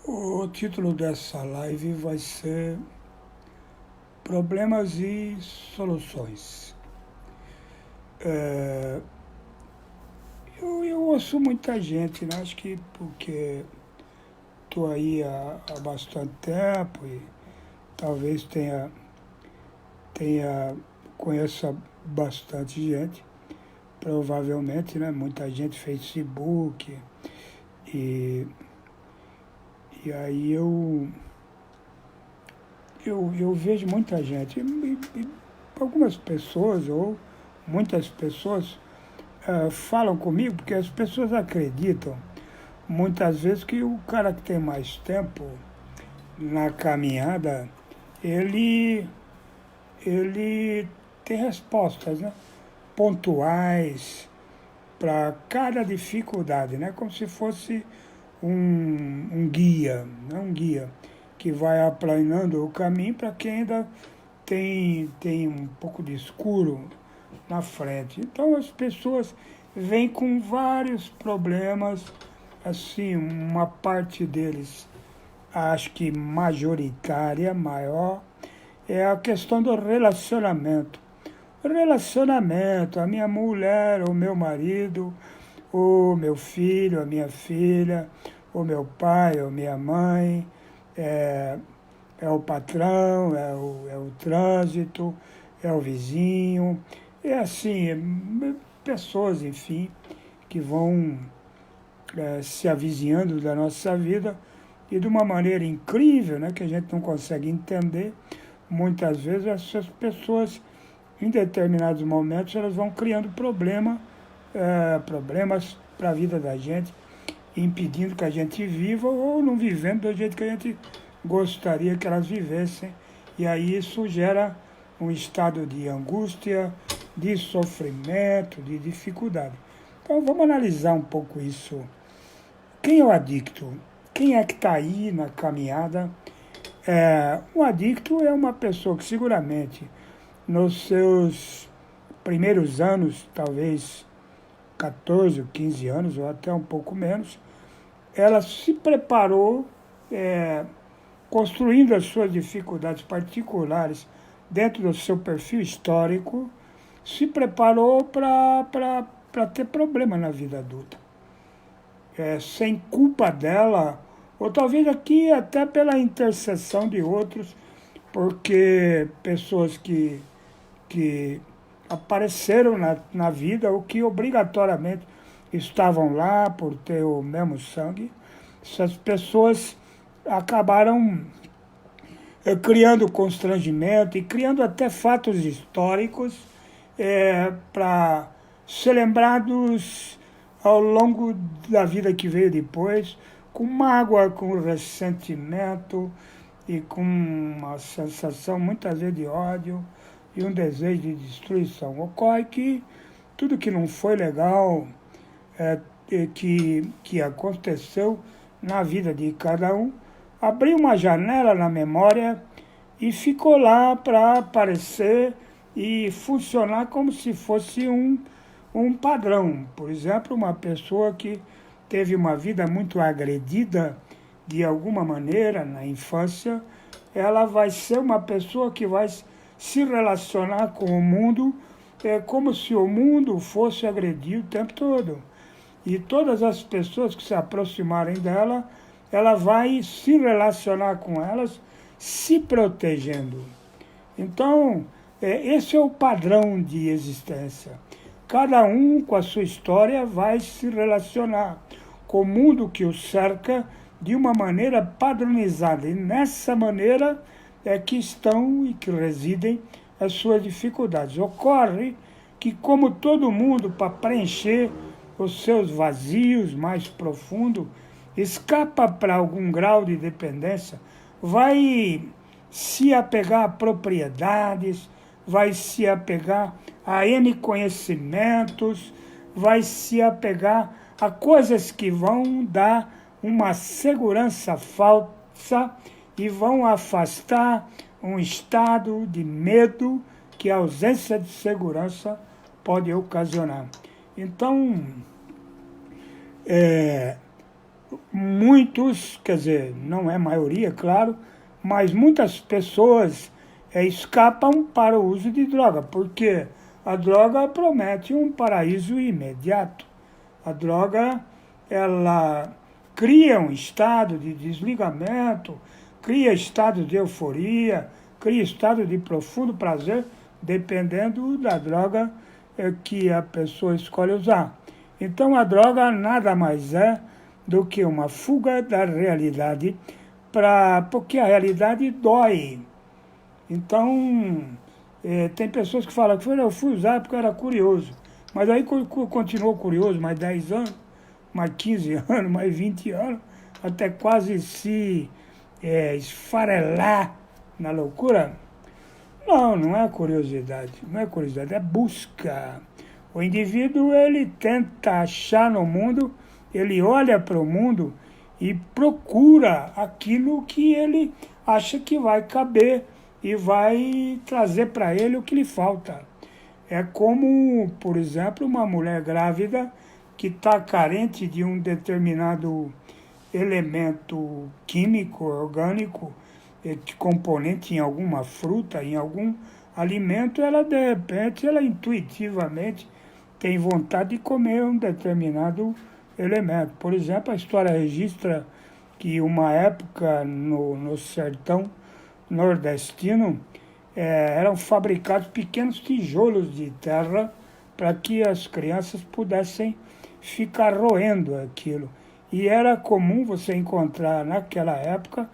O título dessa live vai ser Problemas e Soluções. É, eu ouço muita gente, né? Acho que porque estou aí há bastante tempo e talvez tenha conheça bastante gente, provavelmente, né? Muita gente Facebook e, e aí eu vejo muita gente, e algumas pessoas ou muitas pessoas falam comigo porque as pessoas acreditam muitas vezes que o cara que tem mais tempo na caminhada, ele, ele tem respostas, né? Pontuais para cada dificuldade, né? Como se fosse um guia, né? Um guia que vai aplanando o caminho para quem ainda tem um pouco de escuro na frente. Então as pessoas vêm com vários problemas, assim, uma parte deles, acho que majoritária, maior, é a questão do relacionamento. O relacionamento, a minha mulher, o meu marido, o meu filho, a minha filha, o meu pai, a minha mãe, é, é o patrão, é o trânsito, é o vizinho, é assim, pessoas, enfim, que vão se avizinhando da nossa vida e de uma maneira incrível, né, que a gente não consegue entender. Muitas vezes essas pessoas, em determinados momentos, elas vão criando problemas para a vida da gente, impedindo que a gente viva ou não vivendo do jeito que a gente gostaria que elas vivessem. E aí isso gera um estado de angústia, de sofrimento, de dificuldade. Então vamos analisar um pouco isso. Quem é o adicto? Quem é que está aí na caminhada? Um adicto é uma pessoa que seguramente nos seus primeiros anos, talvez 14 ou 15 anos, ou até um pouco menos, ela se preparou, é, construindo as suas dificuldades particulares dentro do seu perfil histórico, se preparou para ter problema na vida adulta. Sem culpa dela, ou talvez aqui até pela intercessão de outros, porque pessoas que apareceram na vida ou que obrigatoriamente estavam lá por ter o mesmo sangue, essas pessoas acabaram criando constrangimento e criando até fatos históricos para ser lembrados ao longo da vida que veio depois, com mágoa, com ressentimento e com uma sensação muitas vezes de ódio e um desejo de destruição. Ocorre que tudo que não foi legal, que aconteceu na vida de cada um, abriu uma janela na memória e ficou lá para aparecer e funcionar como se fosse um padrão. Por exemplo, uma pessoa que teve uma vida muito agredida de alguma maneira na infância, ela vai ser uma pessoa que vai se relacionar com o mundo como se o mundo fosse agredir o tempo todo. E todas as pessoas que se aproximarem dela, ela vai se relacionar com elas se protegendo. Então, esse é o padrão de existência. Cada um, com a sua história, vai se relacionar com o mundo que o cerca de uma maneira padronizada. E nessa maneira é que estão e que residem as suas dificuldades. Ocorre que, como todo mundo, para preencher os seus vazios mais profundos, escapa para algum grau de dependência, vai se apegar a propriedades, vai se apegar a N conhecimentos, vai se apegar a coisas que vão dar uma segurança falsa e vão afastar um estado de medo que a ausência de segurança pode ocasionar. Então, muitos, quer dizer, não é maioria, claro, mas muitas pessoas escapam para o uso de droga, porque a droga promete um paraíso imediato. A droga, ela cria um estado de desligamento, cria estado de euforia, cria estado de profundo prazer, dependendo da droga que a pessoa escolhe usar. Então, a droga nada mais é do que uma fuga da realidade, porque a realidade dói. Então, tem pessoas que falam que eu fui usar porque eu era curioso. Mas aí continuou curioso mais 10 anos, mais 15 anos, mais 20 anos, até quase se esfarelar na loucura. Não, não é curiosidade, não é curiosidade, é busca. O indivíduo, ele tenta achar no mundo, ele olha para o mundo e procura aquilo que ele acha que vai caber e vai trazer para ele o que lhe falta. É como, por exemplo, uma mulher grávida que está carente de um determinado elemento químico, orgânico, componente em alguma fruta, em algum alimento, ela de repente, ela intuitivamente tem vontade de comer um determinado elemento. Por exemplo, a história registra que uma época no sertão nordestino eram fabricados pequenos tijolos de terra para que as crianças pudessem ficar roendo aquilo. E era comum você encontrar naquela época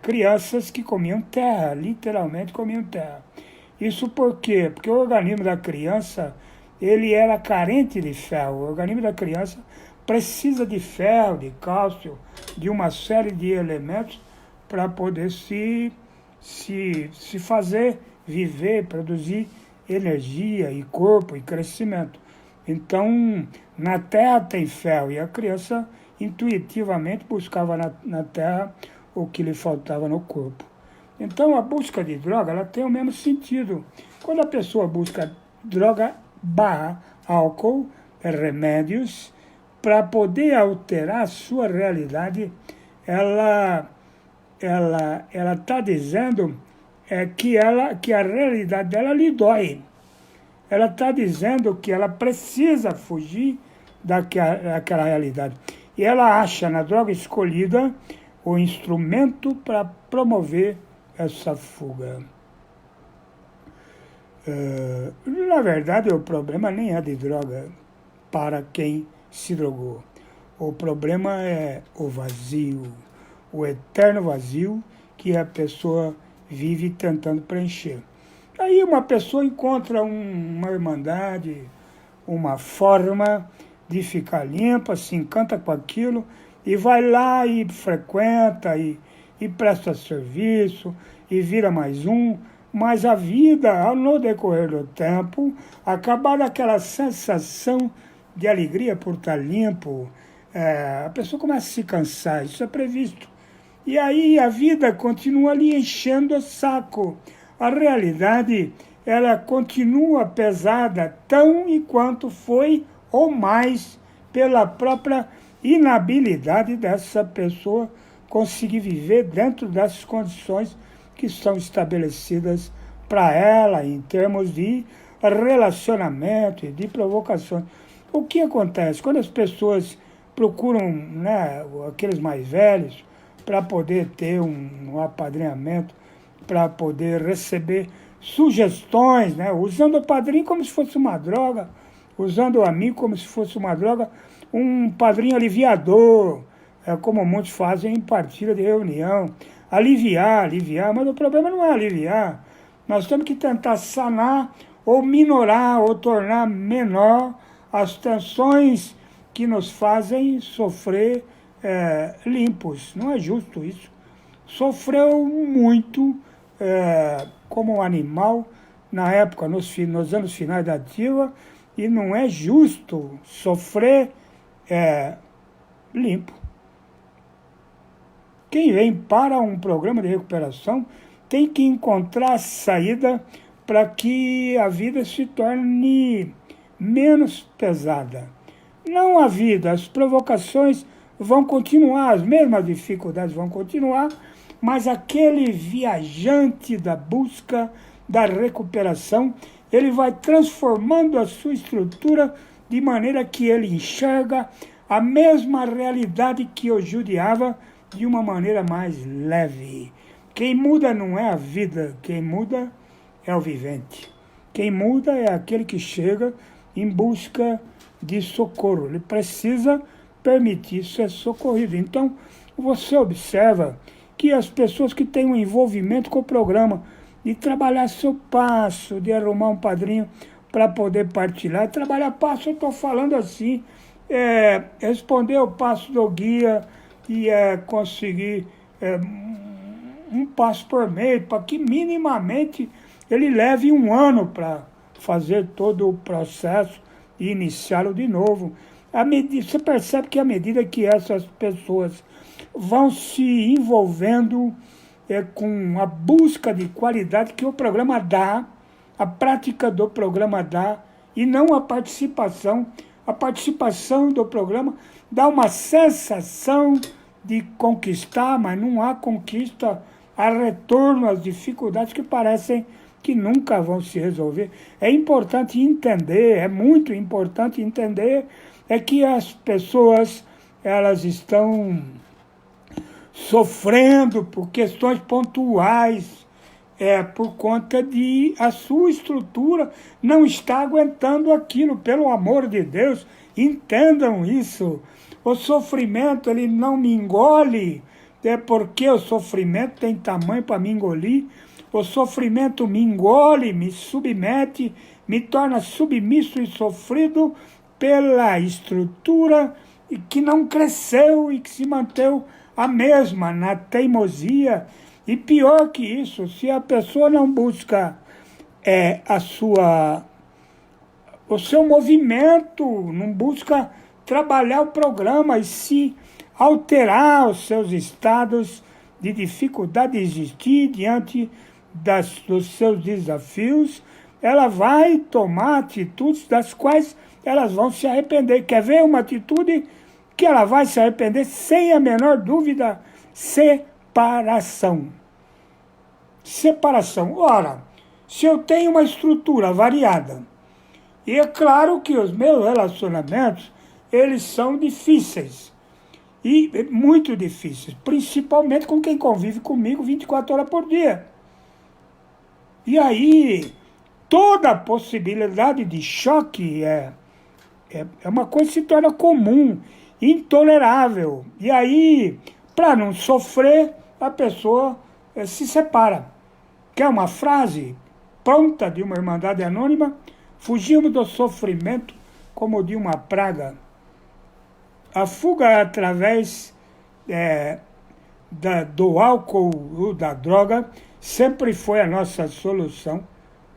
crianças que comiam terra, literalmente comiam terra. Isso por quê? Porque o organismo da criança, ele era carente de ferro. O organismo da criança precisa de ferro, de cálcio, de uma série de elementos para poder se fazer viver, produzir energia e corpo e crescimento. Então, na terra tem ferro e a criança intuitivamente buscava na terra o que lhe faltava no corpo. Então, a busca de droga, ela tem o mesmo sentido. Quando a pessoa busca droga / álcool, remédios, para poder alterar a sua realidade, ela está dizendo que a realidade dela lhe dói. Ela está dizendo que ela precisa fugir daquela realidade. E ela acha na droga escolhida o instrumento para promover essa fuga. Na verdade, o problema nem é de droga para quem se drogou. O problema é o vazio, o eterno vazio que a pessoa vive tentando preencher. Aí uma pessoa encontra uma irmandade, uma forma de ficar limpa, se encanta com aquilo e vai lá e frequenta e presta serviço e vira mais um. Mas a vida, no decorrer do tempo, acaba daquela sensação de alegria por estar limpo, a pessoa começa a se cansar, isso é previsto. E aí a vida continua ali enchendo o saco. A realidade, ela continua pesada tão e quanto foi ou mais pela própria inabilidade dessa pessoa conseguir viver dentro das condições que são estabelecidas para ela em termos de relacionamento e de provocação. O que acontece? Quando as pessoas procuram, né, aqueles mais velhos para poder ter um apadrinhamento, para poder receber sugestões, né, usando o padrinho como se fosse uma droga, usando o amigo como se fosse uma droga, um padrinho aliviador, como muitos fazem em partilha de reunião, aliviar, mas o problema não é aliviar, nós temos que tentar sanar ou minorar ou tornar menor as tensões que nos fazem sofrer limpos. Não é justo isso. Sofreu muito como um animal na época, nos anos finais da ativa, e não é justo sofrer limpo. Quem vem para um programa de recuperação tem que encontrar saída para que a vida se torne menos pesada. Não a vida, as provocações vão continuar, as mesmas dificuldades vão continuar, mas aquele viajante da busca, da recuperação, ele vai transformando a sua estrutura de maneira que ele enxerga a mesma realidade que o judiava de uma maneira mais leve. Quem muda não é a vida, quem muda é o vivente. Quem muda é aquele que chega em busca de socorro. Ele precisa permitir ser socorrido. Então, você observa que as pessoas que têm um envolvimento com o programa, de trabalhar seu passo, de arrumar um padrinho para poder partilhar. Trabalhar passo, eu estou falando assim, responder o passo do guia e conseguir um passo por mês, para que minimamente ele leve um ano para fazer todo o processo e iniciá-lo de novo. Você percebe que à medida que essas pessoas vão se envolvendo com a busca de qualidade que o programa dá, a prática do programa dá, e não a participação do programa dá uma sensação de conquistar, mas não há conquista, há retorno às dificuldades que parecem que nunca vão se resolver. É importante entender, é muito importante entender, que as pessoas elas estão sofrendo por questões pontuais, por conta de a sua estrutura não está aguentando aquilo. Pelo amor de Deus, entendam isso. O sofrimento, ele não me engole, porque o sofrimento tem tamanho para me engolir. O sofrimento me engole, me submete, me torna submisso e sofrido pela estrutura que não cresceu e que se manteve a mesma, na teimosia. E pior que isso, se a pessoa não busca o seu movimento, não busca trabalhar o programa e se alterar os seus estados de dificuldade de existir diante dos seus desafios, ela vai tomar atitudes das quais elas vão se arrepender. Quer ver uma atitude que ela vai se arrepender sem a menor dúvida? Separação. Separação. Ora, se eu tenho uma estrutura variada, e é claro que os meus relacionamentos, eles são difíceis, e muito difíceis, principalmente com quem convive comigo 24 horas por dia. E aí, toda a possibilidade de choque é uma coisa que se torna comum, intolerável. E aí, para não sofrer, a pessoa se separa. Quer uma frase pronta de uma Irmandade Anônima? Fugimos do sofrimento como de uma praga. A fuga através do álcool ou da droga sempre foi a nossa solução.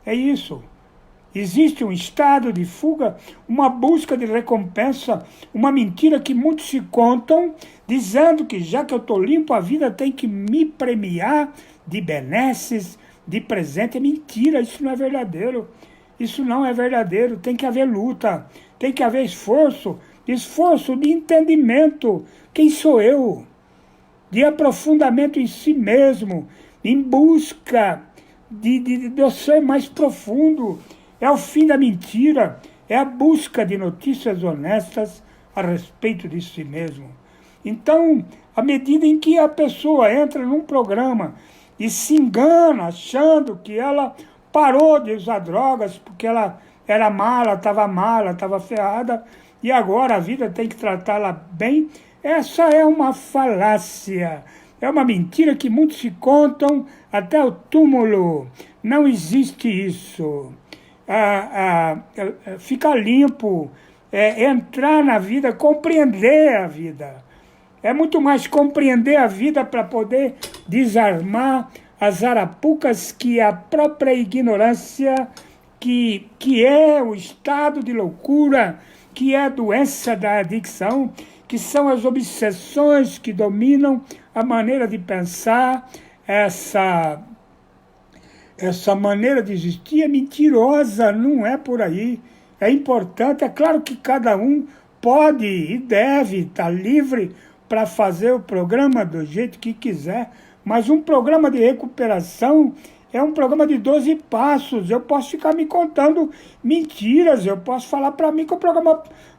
É isso. Existe um estado de fuga, uma busca de recompensa, uma mentira que muitos se contam, dizendo que já que eu estou limpo, a vida tem que me premiar de benesses, de presente. É mentira, isso não é verdadeiro. Isso não é verdadeiro. Tem que haver luta, tem que haver esforço de entendimento. Quem sou eu? De aprofundamento em si mesmo, em busca de eu ser mais profundo. É o fim da mentira, é a busca de notícias honestas a respeito de si mesmo. Então, à medida em que a pessoa entra num programa e se engana achando que ela parou de usar drogas porque ela era mala, estava ferrada, e agora a vida tem que tratá-la bem, essa é uma falácia. É uma mentira que muitos se contam até o túmulo. Não existe isso. Ficar limpo, entrar na vida, compreender a vida. É muito mais compreender a vida para poder desarmar as arapucas que a própria ignorância, que é o estado de loucura, que é a doença da adicção, que são as obsessões que dominam a maneira de pensar, essa maneira de existir é mentirosa, não é por aí. É importante, é claro que cada um pode e deve estar livre para fazer o programa do jeito que quiser, mas um programa de recuperação é um programa de 12 passos. Eu posso ficar me contando mentiras, eu posso falar para mim que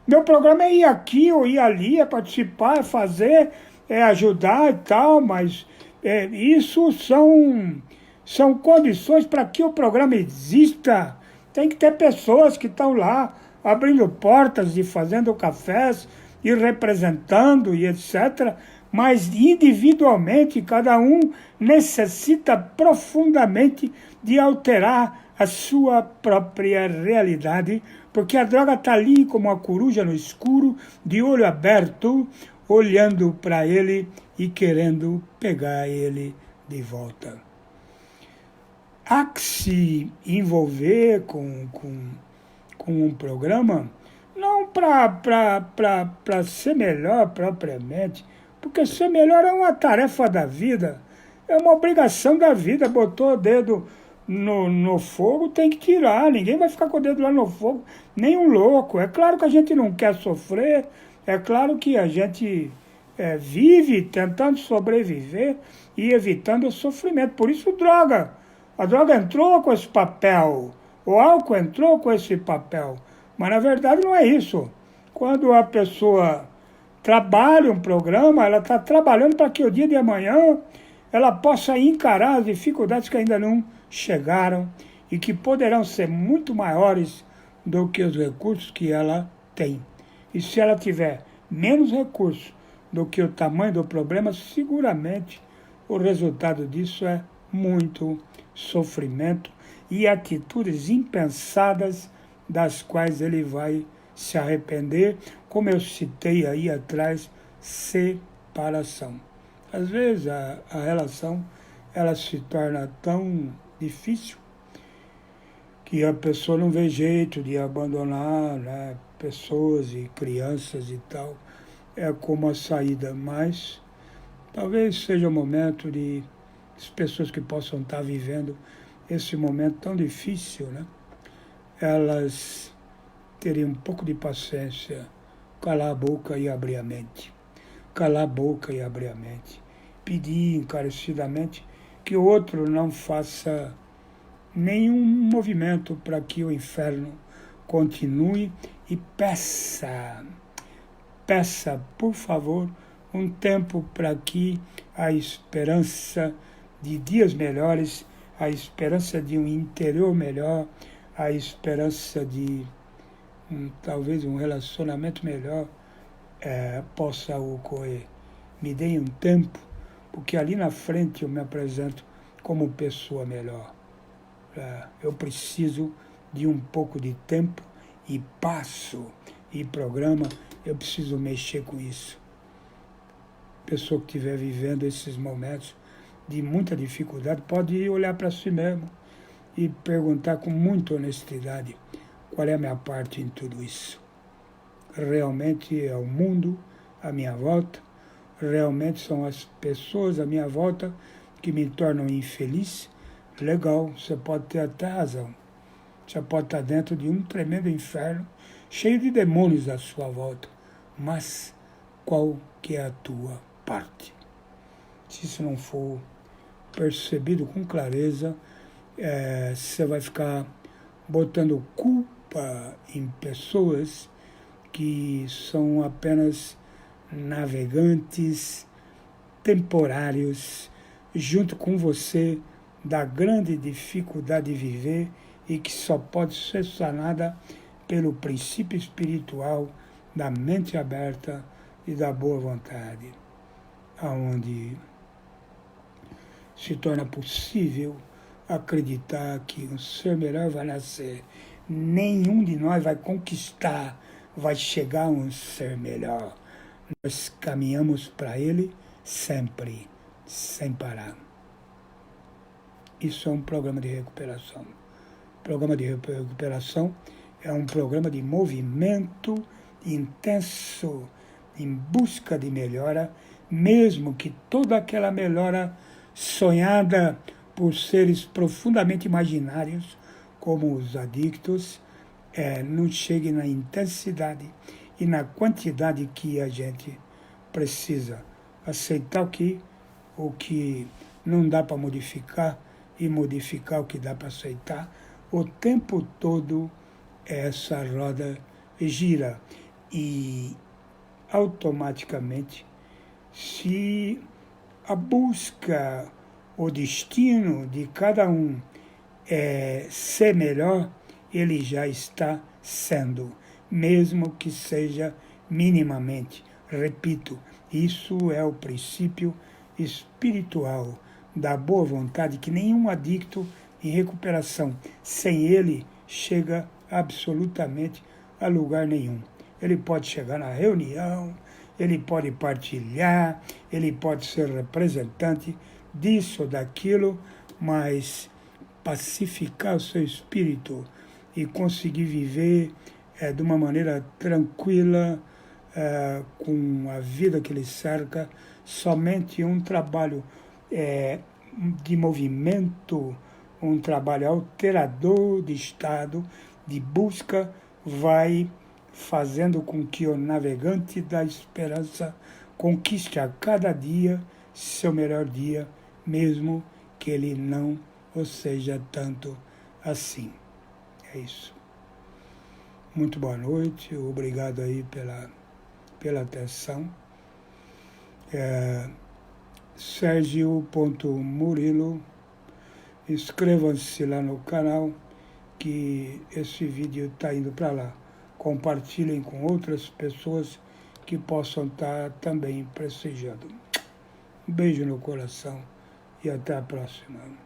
meu programa é ir aqui ou ir ali, é participar, é fazer, é ajudar e tal, mas isso são condições para que o programa exista. Tem que ter pessoas que estão lá abrindo portas e fazendo cafés e representando e etc. Mas individualmente cada um necessita profundamente de alterar a sua própria realidade, porque a droga está ali como uma coruja no escuro, de olho aberto, olhando para ele e querendo pegar ele de volta. Há que se envolver com um programa, não para ser melhor propriamente, porque ser melhor é uma tarefa da vida, é uma obrigação da vida. Botou o dedo no fogo, tem que tirar, ninguém vai ficar com o dedo lá no fogo, nem um louco. É claro que a gente não quer sofrer, é claro que a gente vive tentando sobreviver e evitando o sofrimento. Por isso a droga entrou com esse papel, o álcool entrou com esse papel, mas na verdade não é isso. Quando a pessoa trabalha um programa, ela está trabalhando para que o dia de amanhã ela possa encarar as dificuldades que ainda não chegaram e que poderão ser muito maiores do que os recursos que ela tem. E se ela tiver menos recursos do que o tamanho do problema, seguramente o resultado disso é muito sofrimento e atitudes impensadas das quais ele vai se arrepender, como eu citei aí atrás, separação. Às vezes a relação ela se torna tão difícil que a pessoa não vê jeito de abandonar, né, pessoas e crianças e tal. É como a saída, mas talvez seja o momento de as pessoas que possam estar vivendo esse momento tão difícil, né, elas terem um pouco de paciência, calar a boca e abrir a mente. Calar a boca e abrir a mente. Pedir encarecidamente que o outro não faça nenhum movimento para que o inferno continue e peça, por favor, um tempo para que a esperança de dias melhores, a esperança de um interior melhor, a esperança de talvez um relacionamento melhor possa ocorrer. Me deem um tempo, porque ali na frente eu me apresento como pessoa melhor. Eu preciso de um pouco de tempo e passo e programa, eu preciso mexer com isso. Pessoa que estiver vivendo esses momentos de muita dificuldade pode olhar para si mesmo e perguntar com muita honestidade qual é a minha parte em tudo isso. Realmente é o mundo à minha volta, realmente são as pessoas à minha volta que me tornam infeliz. Legal, você pode ter até razão. Você pode estar dentro de um tremendo inferno, cheio de demônios à sua volta. Mas qual que é a tua parte? Se isso não for percebido com clareza, você vai ficar botando culpa em pessoas que são apenas navegantes temporários junto com você da grande dificuldade de viver e que só pode ser sanada pelo princípio espiritual da mente aberta e da boa vontade, aonde se torna possível acreditar que um ser melhor vai nascer. Nenhum de nós vai conquistar, vai chegar a um ser melhor. Nós caminhamos para ele sempre, sem parar. Isso é um programa de recuperação. O programa de recuperação é um programa de movimento intenso em busca de melhora, mesmo que toda aquela melhora sonhada por seres profundamente imaginários, como os adictos, não chegue na intensidade e na quantidade que a gente precisa aceitar o que não dá para modificar e modificar o que dá para aceitar. O tempo todo essa roda gira e automaticamente, se a busca, o destino de cada um é ser melhor, ele já está sendo, mesmo que seja minimamente. Repito, isso é o princípio espiritual da boa vontade, que nenhum adicto em recuperação, sem ele, chega absolutamente a lugar nenhum. Ele pode chegar na reunião, ele pode partilhar, ele pode ser representante disso ou daquilo, mas pacificar o seu espírito e conseguir viver de uma maneira tranquila, com a vida que lhe cerca, somente um trabalho de movimento, um trabalho alterador de estado, de busca, vai fazendo com que o navegante da esperança conquiste a cada dia seu melhor dia, mesmo que ele não o seja tanto assim. É isso. Muito boa noite, obrigado aí pela atenção. Sergio.Murilo, inscrevam-se lá no canal, que esse vídeo está indo para lá. Compartilhem com outras pessoas que possam estar também prestigiando. Um beijo no coração e até a próxima.